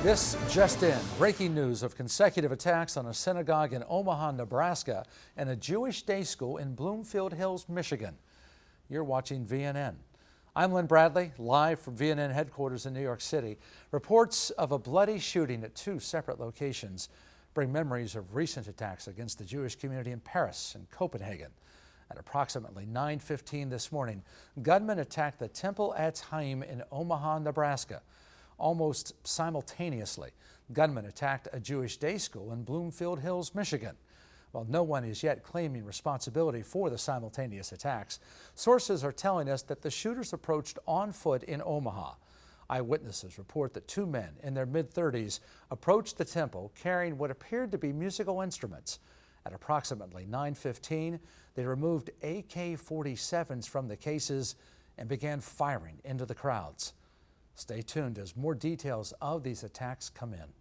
This just in, breaking news of consecutive attacks on a synagogue in Omaha, Nebraska, and a Jewish day school in Bloomfield Hills, Michigan. You're watching VNN. I'm Lynn Bradley, live from VNN headquarters in New York City. Reports of a bloody shooting at two separate locations bring memories of recent attacks against the Jewish community in Paris and Copenhagen. At approximately 9:15 this morning, gunmen attacked the Temple Etz Chaim in Omaha, Nebraska. Almost simultaneously, gunmen attacked a Jewish day school in Bloomfield Hills, Michigan. While no one is yet claiming responsibility for the simultaneous attacks, sources are telling us that the shooters approached on foot in Omaha. Eyewitnesses report that two men in their mid-30s approached the temple carrying what appeared to be musical instruments. At approximately 9:15, they removed AK-47s from the cases and began firing into the crowds. Stay tuned as more details of these attacks come in.